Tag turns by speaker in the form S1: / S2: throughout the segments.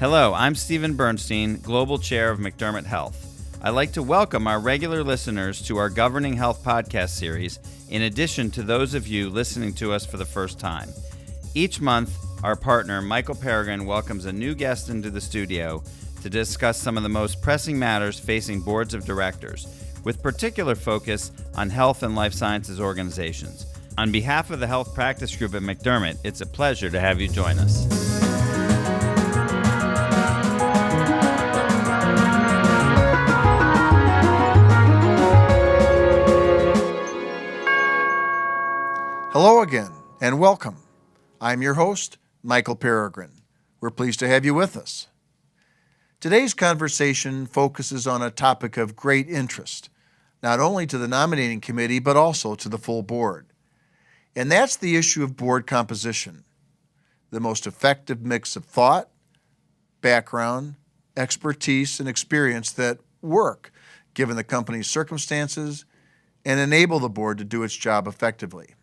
S1: Hello, I'm Stephen Bernstein, Global Chair of McDermott Health. I'd like to welcome our regular listeners to our Governing Health podcast series, in addition to those of you listening to us for the first time. Each month, our partner, Michael Peregrine, welcomes a new guest into the studio to discuss some of the most pressing matters facing boards of directors, with particular focus on health and life sciences organizations. On behalf of the Health Practice Group at McDermott, it's a pleasure to have you join us.
S2: Hello again, and welcome. I'm your host, Michael Peregrine. We're pleased to have you with us. Today's conversation focuses on a topic of great interest, not only to the nominating committee, but also to the full board. And that's the issue of board composition, the most effective mix of thought, background, expertise, and experience that work, given the company's circumstances, and enable the board to do its job effectively.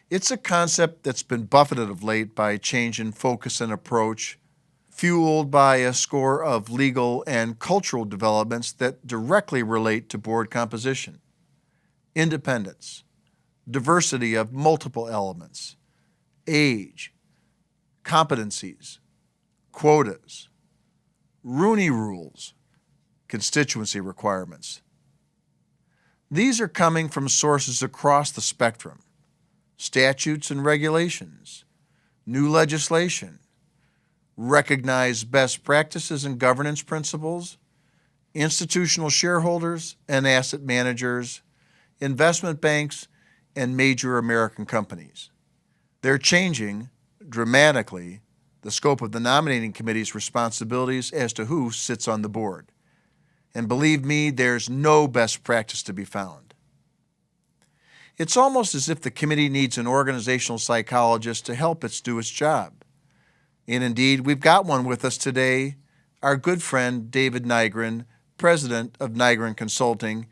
S2: It's a concept that's been buffeted of late by change in focus and approach, fueled by a score of legal and cultural developments that directly relate to board composition. Independence, diversity of multiple elements, age, competencies, quotas, Rooney rules, constituency requirements. These are coming from sources across the spectrum: statutes and regulations, new legislation, recognized best practices and governance principles, institutional shareholders and asset managers, investment banks, and major American companies. They're changing dramatically the scope of the nominating committee's responsibilities as to who sits on the board. And believe me, there's no best practice to be found. It's almost as if the committee needs an organizational psychologist to help it do its job. And indeed, we've got one with us today, our good friend David Nygren, president of Nygren Consulting,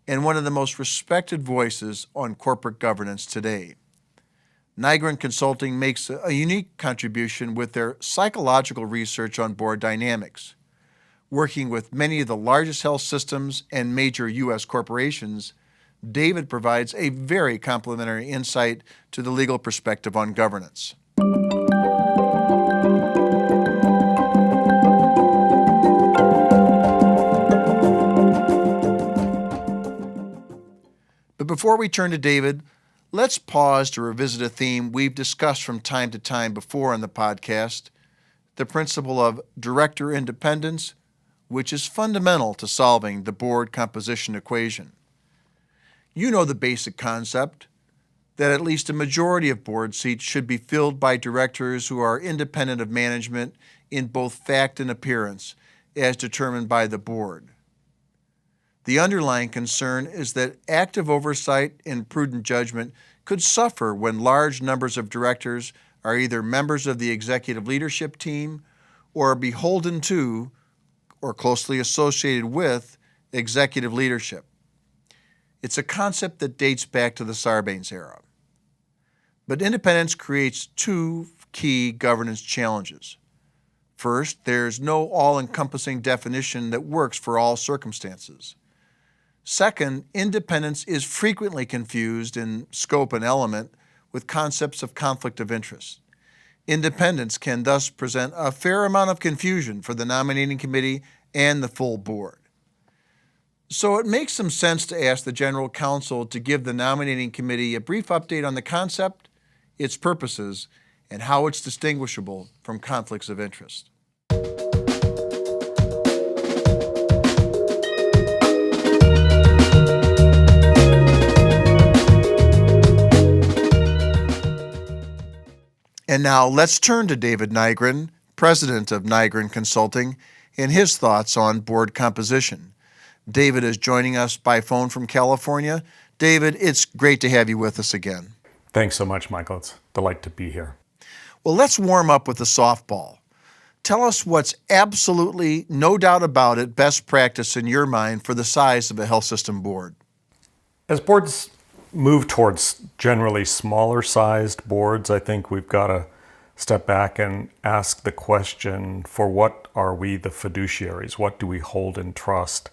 S2: and one of the most respected voices on corporate governance today. Nygren Consulting makes a unique contribution with their psychological research on board dynamics. Working with many of the largest health systems and major U.S. corporations, David provides a very complimentary insight to the legal perspective on governance. But before we turn to David, let's pause to revisit a theme we've discussed from time to time before on the podcast, the principle of director independence, which is fundamental to solving the board composition equation. You know the basic concept that at least a majority of board seats should be filled by directors who are independent of management in both fact and appearance, as determined by the board. The underlying concern is that active oversight and prudent judgment could suffer when large numbers of directors are either members of the executive leadership team or beholden to or closely associated with executive leadership. It's a concept that dates back to the Sarbanes era. But independence creates two key governance challenges. First, there's no all-encompassing definition that works for all circumstances. Second, independence is frequently confused in scope and element with concepts of conflict of interest. Independence can thus present a fair amount of confusion for the nominating committee and the full board. So it makes some sense to ask the General Counsel to give the nominating committee a brief update on the concept, its purposes, and how it's distinguishable from conflicts of interest. And now let's turn to David Nygren, president of Nygren Consulting, and his thoughts on board composition. David is joining us by phone from California. David, it's great to have you with us again.
S3: Thanks so much, Michael. It's a delight to be here.
S2: Well, let's warm up with a softball. Tell us what's absolutely, no doubt about it, best practice in your mind for the size of a health system board.
S3: As boards move towards generally smaller sized boards, I think we've got to step back and ask the question, for what are we the fiduciaries? What do we hold in trust?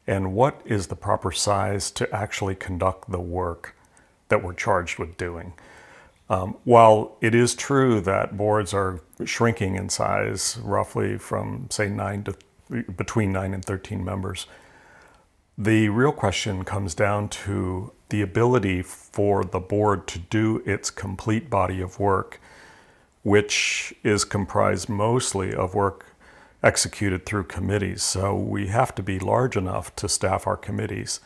S3: And what is the proper size to actually conduct the work that we're charged with doing? While it is true that boards are shrinking in size, roughly from, say, between 9 and 13 members, the real question comes down to the ability for the board to do its complete body of work, which is comprised mostly of work executed through committees. So we have to be large enough to staff our committees.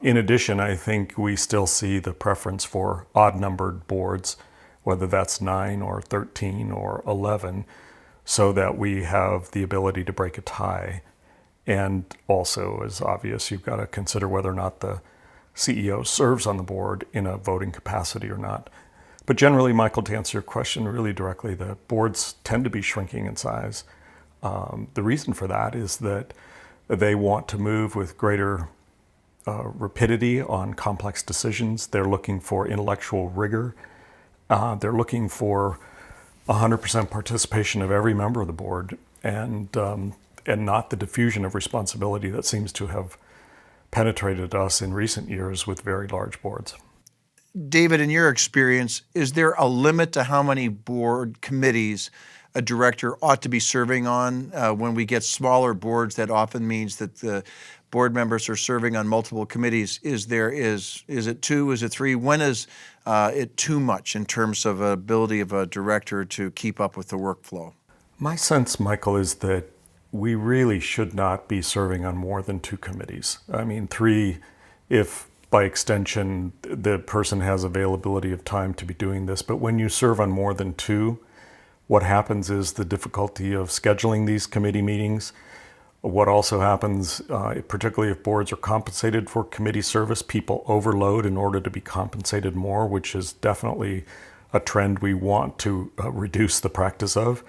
S3: In addition, I think we still see the preference for odd-numbered boards, whether that's 9 or 13 or 11, so that we have the ability to break a tie. And also, as obvious, you've got to consider whether or not the CEO serves on the board in a voting capacity or not. But generally, Michael, to answer your question really directly, the boards tend to be shrinking in size. The reason for that is that they want to move with greater rapidity on complex decisions. They're looking for intellectual rigor. They're looking for 100% participation of every member of the board, and not the diffusion of responsibility that seems to have penetrated us in recent years with very large boards.
S2: David, in your experience, is there a limit to how many board committees a director ought to be serving on? When we get smaller boards, that often means that the board members are serving on multiple committees. Is it 2? Is it 3? When is it too much in terms of ability of a director to keep up with the workflow?
S3: My sense, Michael, is that we really should not be serving on more than 2 committees. I mean, 3, if by extension the person has availability of time to be doing this. But when you serve on more than 2, what happens is the difficulty of scheduling these committee meetings. What also happens, particularly if boards are compensated for committee service, people overload in order to be compensated more, which is definitely a trend we want to reduce the practice of.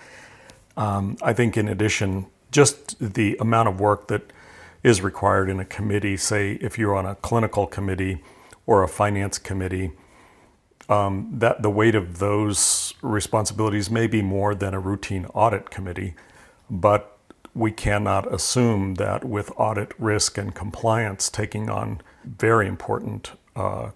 S3: I think in addition, just the amount of work that is required in a committee, say if you're on a clinical committee or a finance committee, that the weight of those responsibilities may be more than a routine audit committee, but we cannot assume that with audit risk and compliance taking on very important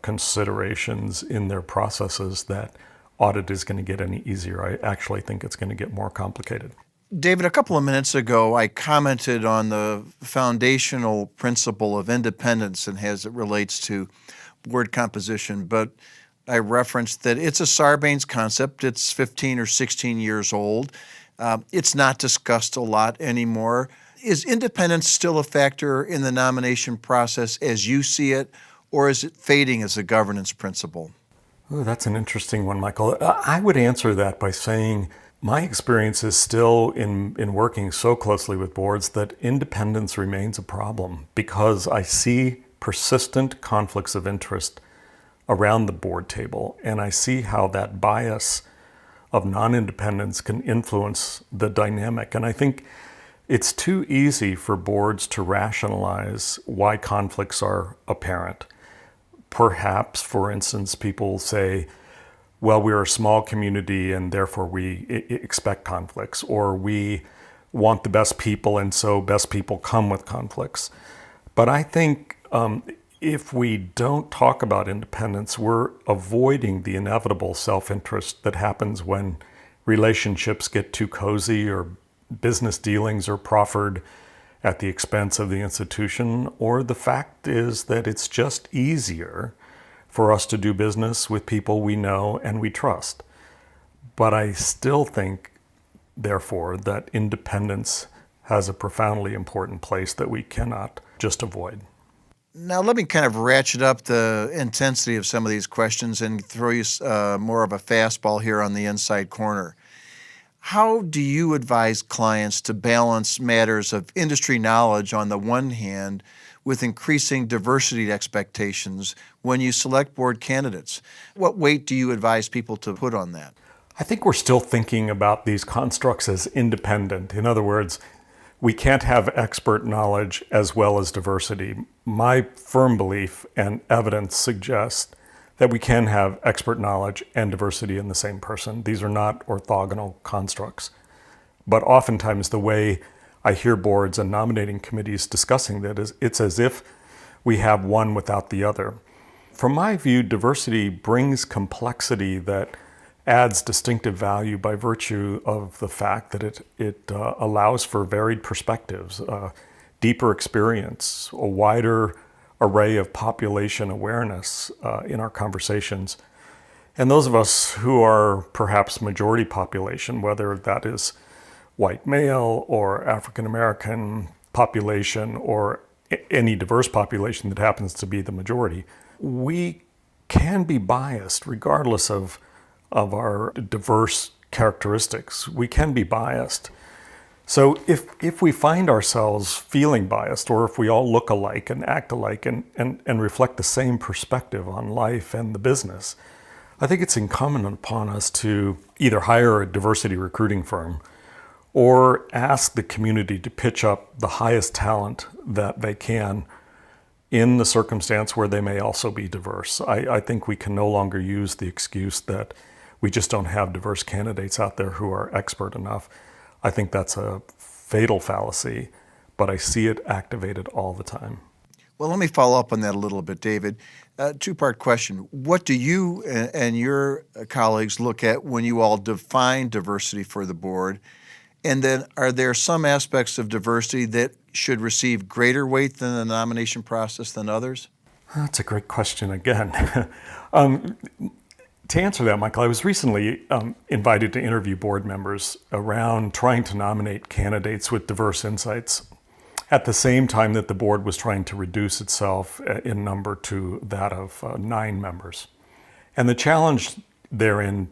S3: considerations in their processes, that audit is going to get any easier. I actually think it's going to get more complicated.
S2: David, a couple of minutes ago, I commented on the foundational principle of independence and as it relates to board composition, but I referenced that it's a Sarbanes concept. It's 15 or 16 years old. It's not discussed a lot anymore. Is independence still a factor in the nomination process as you see it, or is it fading as a governance principle?
S3: Oh, that's an interesting one, Michael. I would answer that by saying my experience is still in working so closely with boards that independence remains a problem because I see persistent conflicts of interest around the board table, and I see how that bias of non-independence can influence the dynamic. And I think it's too easy for boards to rationalize why conflicts are apparent. Perhaps, for instance, people say, well, we're a small community and therefore we expect conflicts, or we want the best people and so best people come with conflicts. But I think if we don't talk about independence, we're avoiding the inevitable self-interest that happens when relationships get too cozy or business dealings are proffered at the expense of the institution, or the fact is that it's just easier for us to do business with people we know and we trust. But I still think, therefore, that independence has a profoundly important place that we cannot just avoid.
S2: Now, let me kind of ratchet up the intensity of some of these questions and throw you more of a fastball here on the inside corner. How do you advise clients to balance matters of industry knowledge on the one hand with increasing diversity expectations when you select board candidates? What weight do you advise people to put on that?
S3: I think we're still thinking about these constructs as independent. In other words, we can't have expert knowledge as well as diversity. My firm belief and evidence suggest that we can have expert knowledge and diversity in the same person. These are not orthogonal constructs. But oftentimes the way I hear boards and nominating committees discussing that is it's as if we have one without the other. From my view, diversity brings complexity that adds distinctive value by virtue of the fact that it allows for varied perspectives, deeper experience, a wider array of population awareness in our conversations. And those of us who are perhaps majority population, whether that is white male or African American population or any diverse population that happens to be the majority, we can be biased regardless of our diverse characteristics. We can be biased. So if we find ourselves feeling biased, or if we all look alike and act alike and reflect the same perspective on life and the business, I think it's incumbent upon us to either hire a diversity recruiting firm or ask the community to pitch up the highest talent that they can in the circumstance where they may also be diverse. I think we can no longer use the excuse that we just don't have diverse candidates out there who are expert enough. I think that's a fatal fallacy, but I see it activated all the time.
S2: Well, let me follow up on that a little bit, David. Two-part question. What do you and your colleagues look at when you all define diversity for the board? And then are there some aspects of diversity that should receive greater weight than the nomination process than others?
S3: That's a great question again. To answer that, Michael, I was recently invited to interview board members around trying to nominate candidates with diverse insights at the same time that the board was trying to reduce itself in number to that of 9 members. And the challenge therein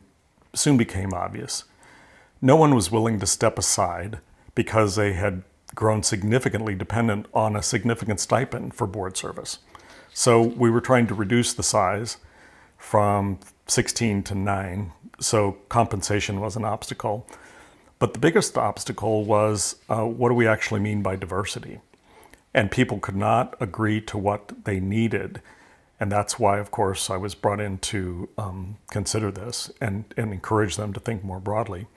S3: soon became obvious. No one was willing to step aside because they had grown significantly dependent on a significant stipend for board service. So we were trying to reduce the size from 16 to 9, so compensation was an obstacle. But the biggest obstacle was what do we actually mean by diversity? And people could not agree to what they needed. And that's why, of course, I was brought in to consider this and encourage them to think more broadly.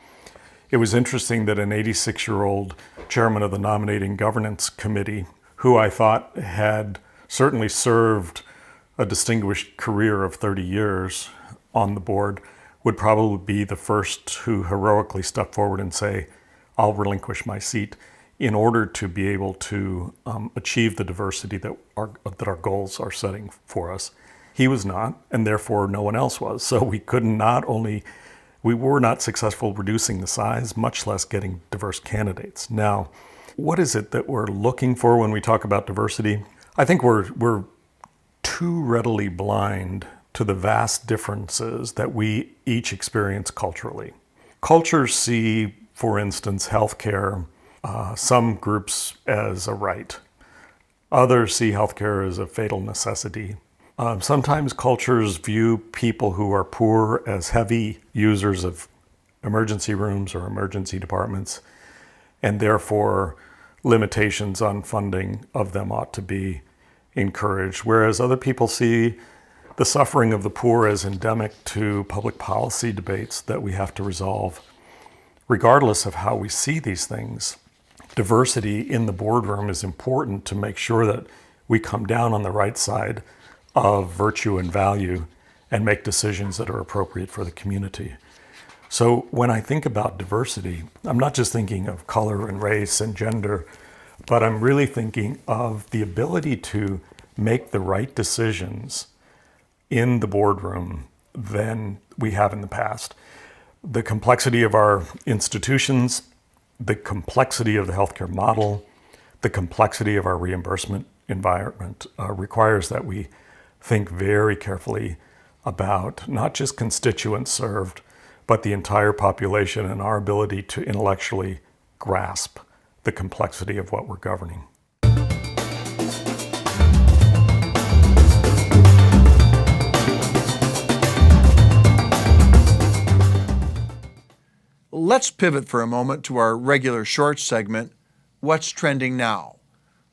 S3: It was interesting that an 86-year-old chairman of the Nominating Governance Committee, who I thought had certainly served a distinguished career of 30 years on the board, would probably be the first who heroically stepped forward and say, I'll relinquish my seat in order to be able to achieve the diversity that our goals are setting for us. He was not, and therefore no one else was. So we were not successful reducing the size, much less getting diverse candidates. Now, what is it that we're looking for when we talk about diversity? I think we're too readily blind to the vast differences that we each experience culturally. Cultures see, for instance, healthcare, some groups as a right. Others see healthcare as a fatal necessity. Sometimes cultures view people who are poor as heavy users of emergency rooms or emergency departments, and therefore limitations on funding of them ought to be encouraged, whereas other people see the suffering of the poor as endemic to public policy debates that we have to resolve. Regardless of how we see these things, diversity in the boardroom is important to make sure that we come down on the right side of virtue and value and make decisions that are appropriate for the community. So when I think about diversity, I'm not just thinking of color and race and gender, but I'm really thinking of the ability to make the right decisions in the boardroom than we have in the past. The complexity of our institutions, the complexity of the healthcare model, the complexity of our reimbursement environment requires that we think very carefully about not just constituents served, but the entire population and our ability to intellectually grasp the complexity of what we're governing.
S2: Let's pivot for a moment to our regular short segment, What's Trending Now,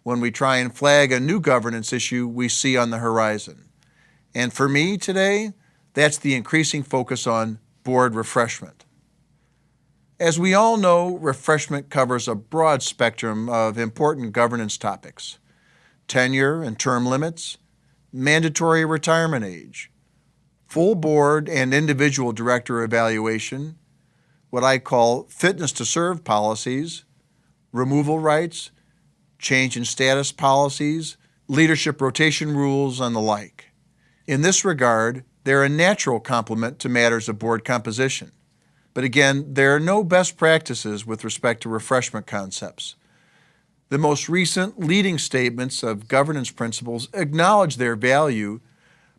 S2: when we try and flag a new governance issue we see on the horizon. And for me today, that's the increasing focus on board refreshment. As we all know, refreshment covers a broad spectrum of important governance topics: tenure and term limits, mandatory retirement age, full board and individual director evaluation, what I call fitness to serve policies, removal rights, change in status policies, leadership rotation rules, and the like. In this regard, they're a natural complement to matters of board composition. But again, there are no best practices with respect to refreshment concepts. The most recent leading statements of governance principles acknowledge their value,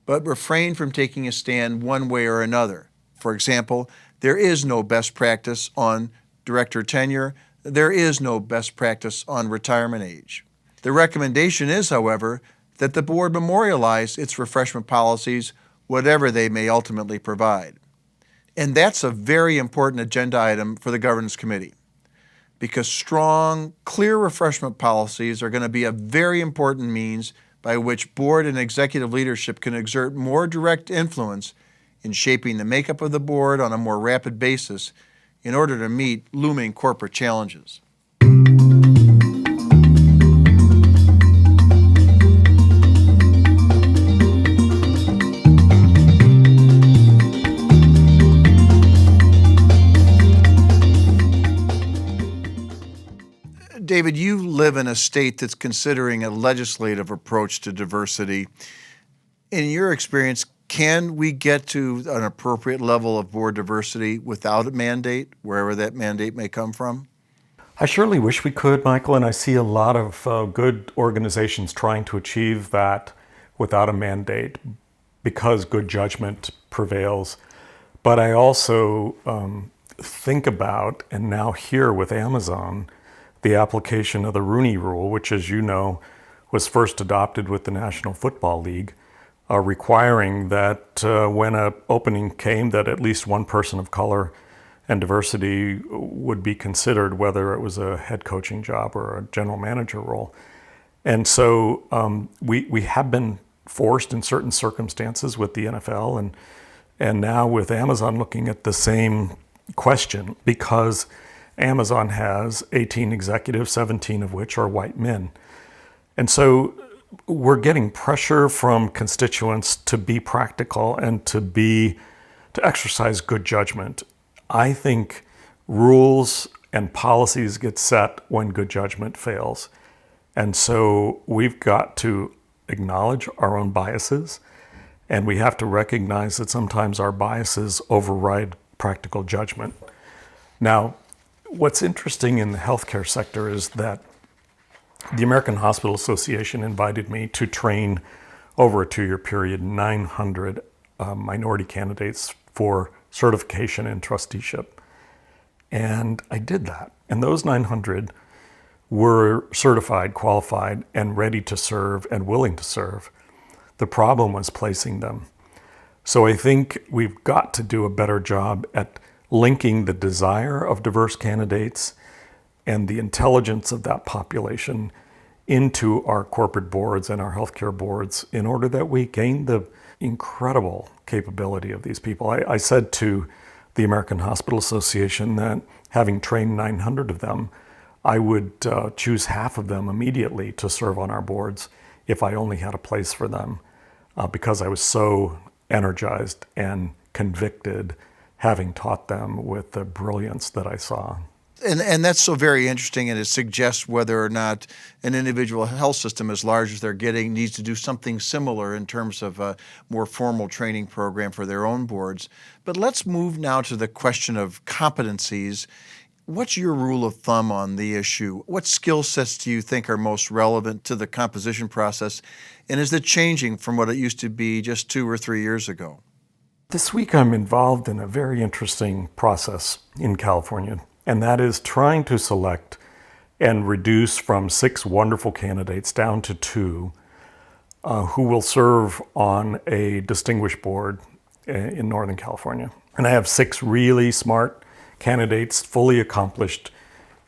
S2: but refrain from taking a stand one way or another. For example, there is no best practice on director tenure. There is no best practice on retirement age. The recommendation is, however, that the board memorialize its refreshment policies, whatever they may ultimately provide. And that's a very important agenda item for the Governance Committee, because strong, clear refreshment policies are going to be a very important means by which board and executive leadership can exert more direct influence in shaping the makeup of the board on a more rapid basis in order to meet looming corporate challenges. David, you live in a state that's considering a legislative approach to diversity. In your experience, can we get to an appropriate level of board diversity without a mandate, wherever that mandate may come from?
S3: I surely wish we could, Michael, and I see a lot of good organizations trying to achieve that without a mandate because good judgment prevails. But I also think about, and now hear with Amazon, the application of the Rooney Rule, which, as you know, was first adopted with the National Football League, requiring that when an opening came, that at least one person of color and diversity would be considered, whether it was a head coaching job or a general manager role. And so we have been forced in certain circumstances with the NFL and now with Amazon looking at the same question, because Amazon has 18 executives, 17 of which are white men. And so we're getting pressure from constituents to be practical and to exercise good judgment. I think rules and policies get set when good judgment fails. And so we've got to acknowledge our own biases, and we have to recognize that sometimes our biases override practical judgment. Now, what's interesting in the healthcare sector is that the American Hospital Association invited me to train over a 2-year period 900 minority candidates for certification and trusteeship. And I did that. And those 900 were certified, qualified, and ready to serve and willing to serve. The problem was placing them. So I think we've got to do a better job at linking the desire of diverse candidates and the intelligence of that population into our corporate boards and our healthcare boards in order that we gain the incredible capability of these people. I said to the American Hospital Association that having trained 900 of them, I would choose half of them immediately to serve on our boards if I only had a place for them, because I was so energized and convicted having taught them with the brilliance that I saw.
S2: And that's so very interesting, and it suggests whether or not an individual health system, as large as they're getting, needs to do something similar in terms of a more formal training program for their own boards. But let's move now to the question of competencies. What's your rule of thumb on the issue? What skill sets do you think are most relevant to the composition process? And is it changing from what it used to be just 2 or 3 years ago?
S3: This week I'm involved in a very interesting process in California, and that is trying to select and reduce from 6 wonderful candidates down to 2 who will serve on a distinguished board in Northern California. And I have 6 really smart candidates, fully accomplished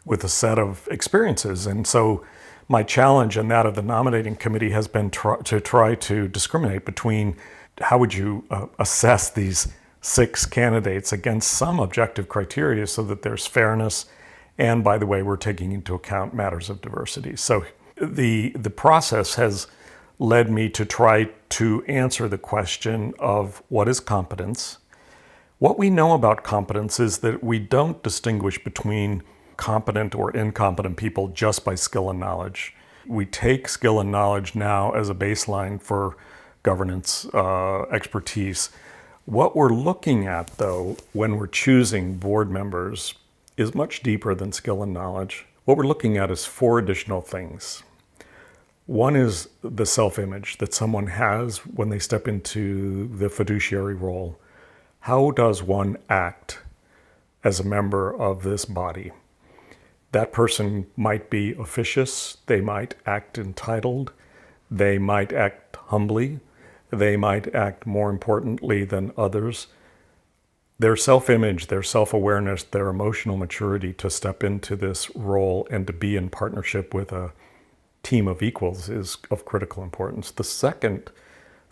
S3: with a set of experiences. And so my challenge and that of the nominating committee has been to try to discriminate between how would you assess these 6 candidates against some objective criteria so that there's fairness? And by the way, we're taking into account matters of diversity. So the process has led me to try to answer the question of what is competence. What we know about competence is that we don't distinguish between competent or incompetent people just by skill and knowledge. We take skill and knowledge now as a baseline for governance expertise. What we're looking at, though, when we're choosing board members is much deeper than skill and knowledge. What we're looking at is 4 additional things. One is the self-image that someone has when they step into the fiduciary role. How does one act as a member of this body? That person might be officious, they might act entitled, they might act humbly, they might act more importantly than others. Their self-image, their self-awareness, their emotional maturity to step into this role and to be in partnership with a team of equals is of critical importance. The second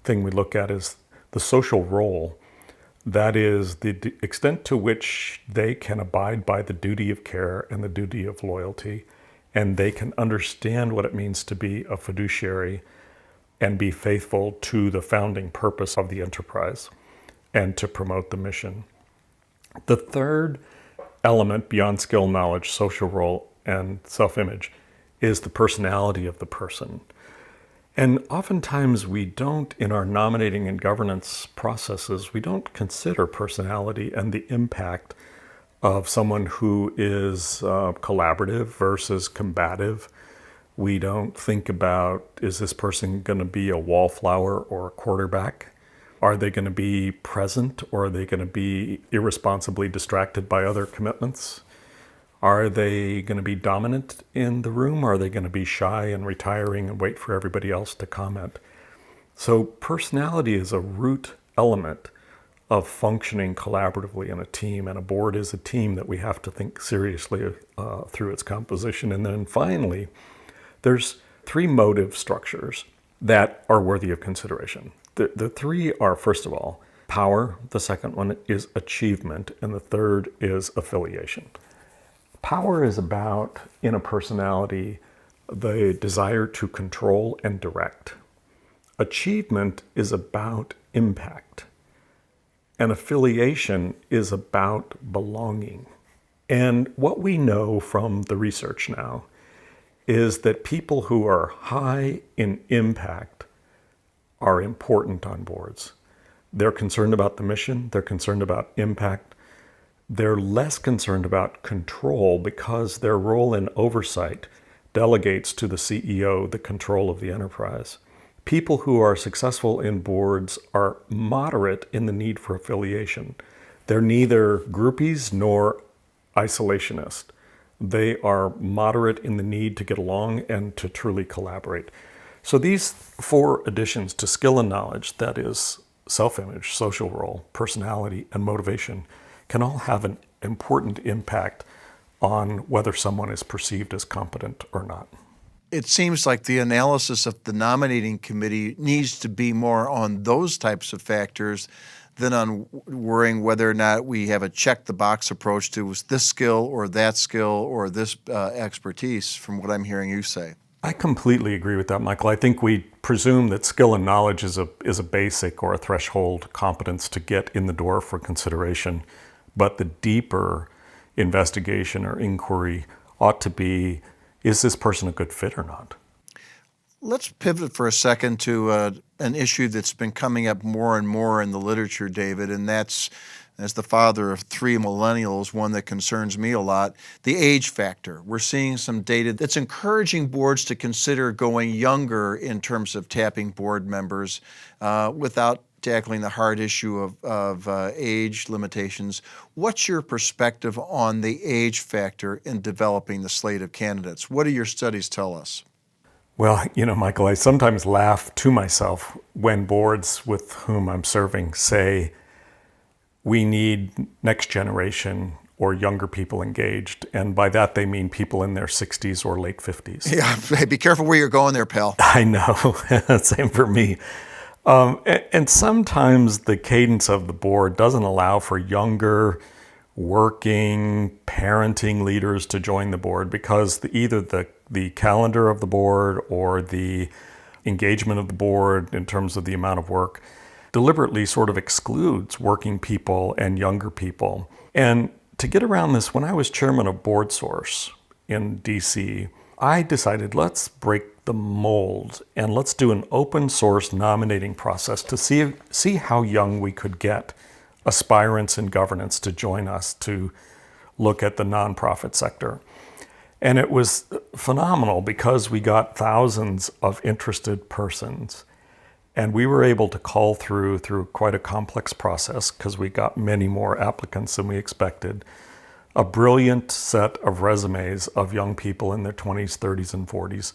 S3: thing we look at is the social role. That is the extent to which they can abide by the duty of care and the duty of loyalty, and they can understand what it means to be a fiduciary and be faithful to the founding purpose of the enterprise and to promote the mission. The third element beyond skill, knowledge, social role, and self-image is the personality of the person. And oftentimes we don't, in our nominating and governance processes, we don't consider personality and the impact of someone who is collaborative versus combative. We don't think about, is this person going to be a wallflower or a quarterback? Are they going to be present, or are they going to be irresponsibly distracted by other commitments? Are they going to be dominant in the room, or are they going to be shy and retiring and wait for everybody else to comment? So personality is a root element of functioning collaboratively in a team, and a board is a team that we have to think seriously through its composition. And then finally, there's 3 motive structures that are worthy of consideration. The 3 are, first of all, power, the second one is achievement, and the third is affiliation. Power is about, in a personality, the desire to control and direct. Achievement is about impact. And affiliation is about belonging. And what we know from the research now is that people who are high in impact are important on boards. They're concerned about the mission, they're concerned about impact. They're less concerned about control because their role in oversight delegates to the CEO the control of the enterprise. People who are successful in boards are moderate in the need for affiliation. They're neither groupies nor isolationist. They are moderate in the need to get along and to truly collaborate. So these 4 additions to skill and knowledge, that is self-image, social role, personality, and motivation, can all have an important impact on whether someone is perceived as competent or not.
S2: It seems like the analysis of the nominating committee needs to be more on those types of factors than on worrying whether or not we have a check-the-box approach to this skill or this expertise, from what I'm hearing you say.
S3: I completely agree with that, Michael. I think we presume that skill and knowledge is a basic or a threshold competence to get in the door for consideration. But the deeper investigation or inquiry ought to be, is this person a good fit or not?
S2: Let's pivot for a second to an issue that's been coming up more and more in the literature, David, and that's, as the father of 3 millennials, one that concerns me a lot, the age factor. We're seeing some data that's encouraging boards to consider going younger in terms of tapping board members without tackling the hard issue of age limitations. What's your perspective on the age factor in developing the slate of candidates? What do your studies tell us?
S3: Well, Michael, I sometimes laugh to myself when boards with whom I'm serving say, we need next generation or younger people engaged. And by that, they mean people in their 60s or late 50s.
S2: Yeah, be careful where you're going there, pal.
S3: I know. Same for me. And sometimes the cadence of the board doesn't allow for younger, working, parenting leaders to join the board because either the calendar of the board or the engagement of the board in terms of the amount of work deliberately sort of excludes working people and younger people. And to get around this, when I was chairman of BoardSource in DC, I decided let's break the mold and let's do an open source nominating process to see how young we could get aspirants in governance to join us to look at the nonprofit sector. And it was phenomenal because we got thousands of interested persons. And we were able to call through quite a complex process because we got many more applicants than we expected. A brilliant set of resumes of young people in their 20s, 30s, and 40s,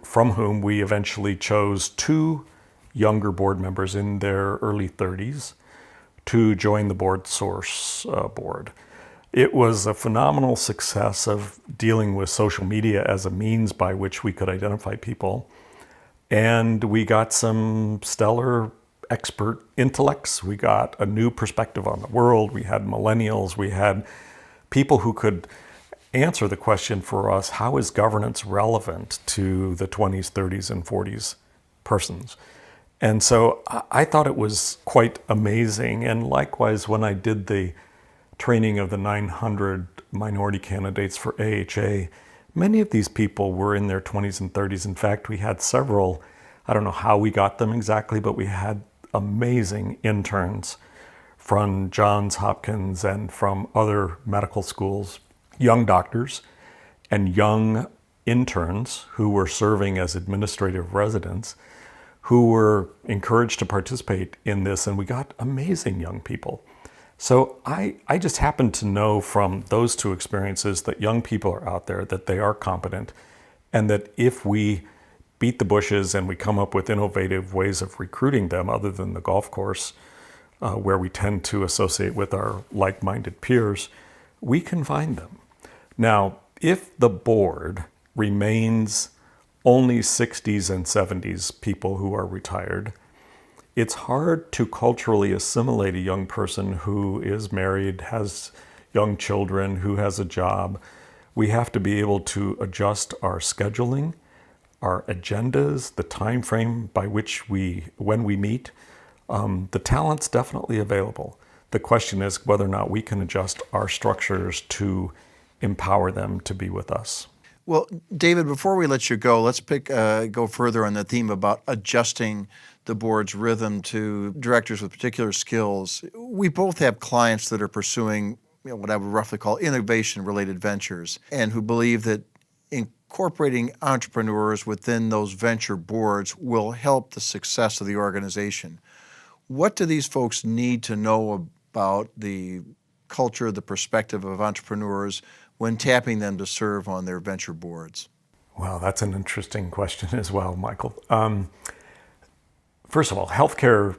S3: from whom we eventually chose 2 younger board members in their early 30s to join the BoardSource board. It was a phenomenal success of dealing with social media as a means by which we could identify people. And we got some stellar expert intellects. We got a new perspective on the world. We had millennials. We had people who could answer the question for us, how is governance relevant to the 20s, 30s, and 40s persons? And so I thought it was quite amazing. And likewise, when I did the training of the 900 minority candidates for AHA, many of these people were in their 20s and 30s. In fact, we had several, I don't know how we got them exactly, but we had amazing interns from Johns Hopkins and from other medical schools, young doctors and young interns who were serving as administrative residents who were encouraged to participate in this, and we got amazing young people. So I just happen to know from those 2 experiences that young people are out there, that they are competent, and that if we beat the bushes and we come up with innovative ways of recruiting them other than the golf course, where we tend to associate with our like-minded peers, we can find them. Now, if the board remains only 60s and 70s people who are retired, it's hard to culturally assimilate a young person who is married, has young children, who has a job. We have to be able to adjust our scheduling, our agendas, the time frame by which when we meet. The talent's definitely available. The question is whether or not we can adjust our structures to empower them to be with us.
S2: Well, David, before we let you go, let's go further on the theme about adjusting the board's rhythm to directors with particular skills. We both have clients that are pursuing what I would roughly call innovation-related ventures and who believe that incorporating entrepreneurs within those venture boards will help the success of the organization. What do these folks need to know about the culture, the perspective of entrepreneurs when tapping them to serve on their venture boards?
S3: Well, that's an interesting question as well, Michael. First of all, healthcare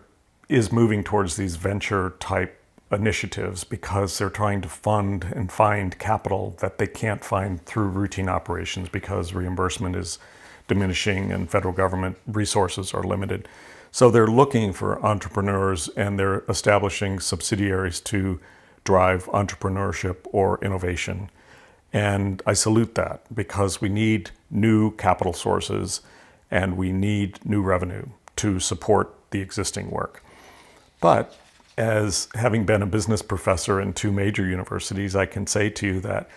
S3: is moving towards these venture-type initiatives because they're trying to fund and find capital that they can't find through routine operations because reimbursement is diminishing and federal government resources are limited. So they're looking for entrepreneurs and they're establishing subsidiaries to drive entrepreneurship or innovation. And I salute that because we need new capital sources and we need new revenue to support the existing work. But as having been a business professor in 2 major universities, I can say to you that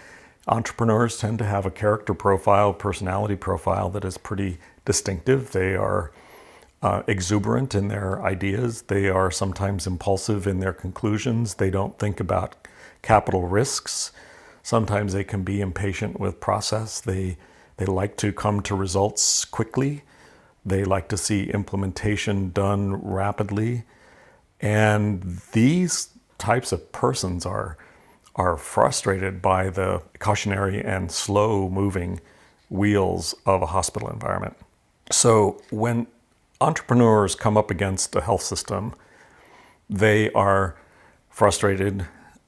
S3: entrepreneurs tend to have a character profile, personality profile that is pretty distinctive. They are exuberant in their ideas. They are sometimes impulsive in their conclusions. They don't think about capital risks. Sometimes they can be impatient with process. They like to come to results quickly. They like to see implementation done rapidly. And these types of persons are frustrated by the cautionary and slow-moving wheels of a hospital environment. So when entrepreneurs come up against a health system, they are frustrated,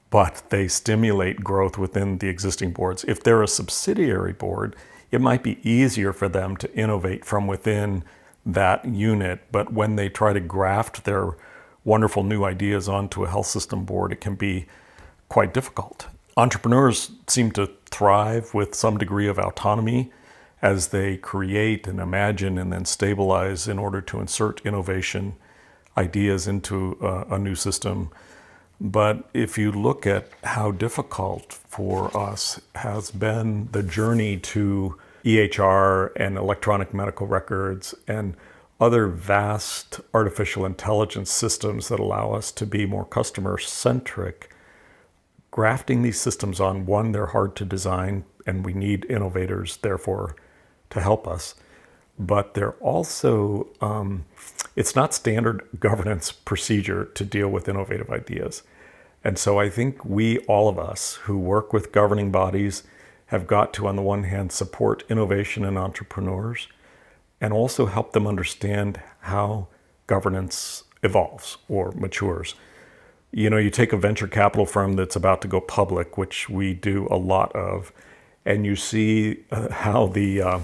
S3: but they stimulate growth within the existing boards. If they're a subsidiary board, it might be easier for them to innovate from within that unit, but when they try to graft their wonderful new ideas onto a health system board, it can be quite difficult. Entrepreneurs seem to thrive with some degree of autonomy as they create and imagine and then stabilize in order to insert innovation ideas into a new system. But if you look at how difficult for us has been the journey to EHR and electronic medical records and other vast artificial intelligence systems that allow us to be more customer-centric, grafting these systems on, one, they're hard to design, and we need innovators, therefore, to help us. But they're also, it's not standard governance procedure to deal with innovative ideas. And so I think all of us who work with governing bodies have got to, on the one hand, support innovation and entrepreneurs, and also help them understand how governance evolves or matures. You know, you take a venture capital firm that's about to go public, which we do a lot of, and you see how the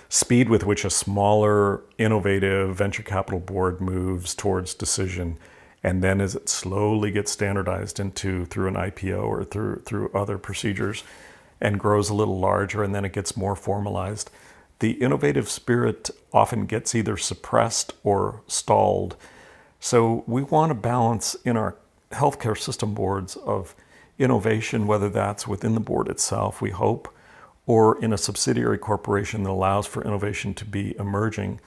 S3: speed with which a smaller, innovative venture capital board moves towards decision, and then as it slowly gets standardized through an IPO or through other procedures and grows a little larger, and then it gets more formalized. The innovative spirit often gets either suppressed or stalled. So we want to balance in our healthcare system boards of innovation, whether that's within the board itself, we hope, or in a subsidiary corporation that allows for innovation to be emerging.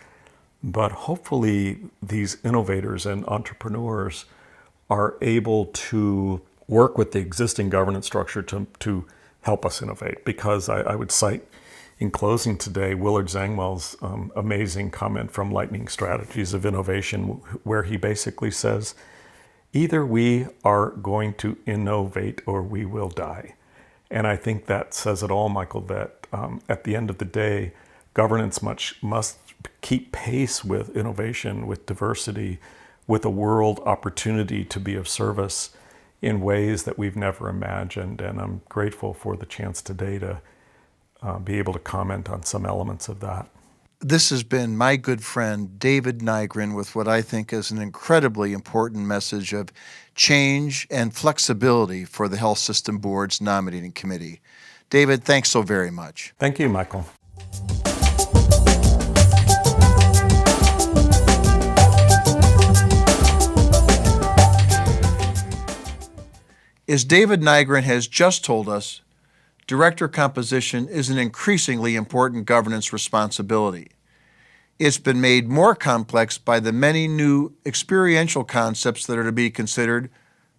S3: But hopefully these innovators and entrepreneurs are able to work with the existing governance structure to help us innovate. Because I would cite in closing today Willard Zangwell's amazing comment from Lightning Strategies of Innovation, where he basically says, either we are going to innovate or we will die. And I think that says it all, Michael, that at the end of the day, governance must keep pace with innovation, with diversity, with a world opportunity to be of service in ways that we've never imagined. And I'm grateful for the chance today to be able to comment on some elements of that.
S2: This has been my good friend David Nygren with what I think is an incredibly important message of change and flexibility for the Health System Board's Nominating Committee. David, thanks so very much.
S3: Thank you, Michael.
S2: As David Nygren has just told us, director composition is an increasingly important governance responsibility. It's been made more complex by the many new experiential concepts that are to be considered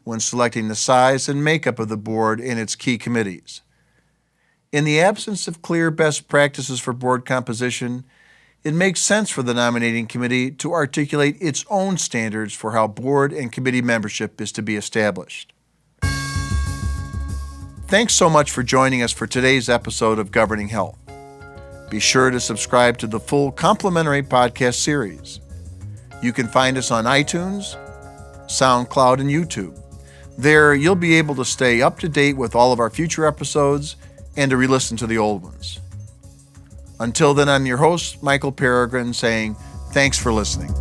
S2: when selecting the size and makeup of the board and its key committees. In the absence of clear best practices for board composition, it makes sense for the nominating committee to articulate its own standards for how board and committee membership is to be established. Thanks so much for joining us for today's episode of Governing Health. Be sure to subscribe to the full complimentary podcast series. You can find us on iTunes, SoundCloud, and YouTube. There, you'll be able to stay up to date with all of our future episodes and to re-listen to the old ones. Until then, I'm your host, Michael Peregrine, saying thanks for listening.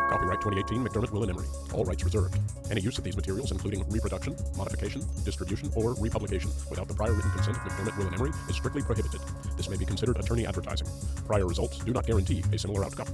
S4: Copyright 2018 McDermott, Will & Emery. All rights reserved. Any use of these materials, including reproduction, modification, distribution, or republication, without the prior written consent of McDermott, Will & Emery is strictly prohibited. This may be considered attorney advertising. Prior results do not guarantee a similar outcome.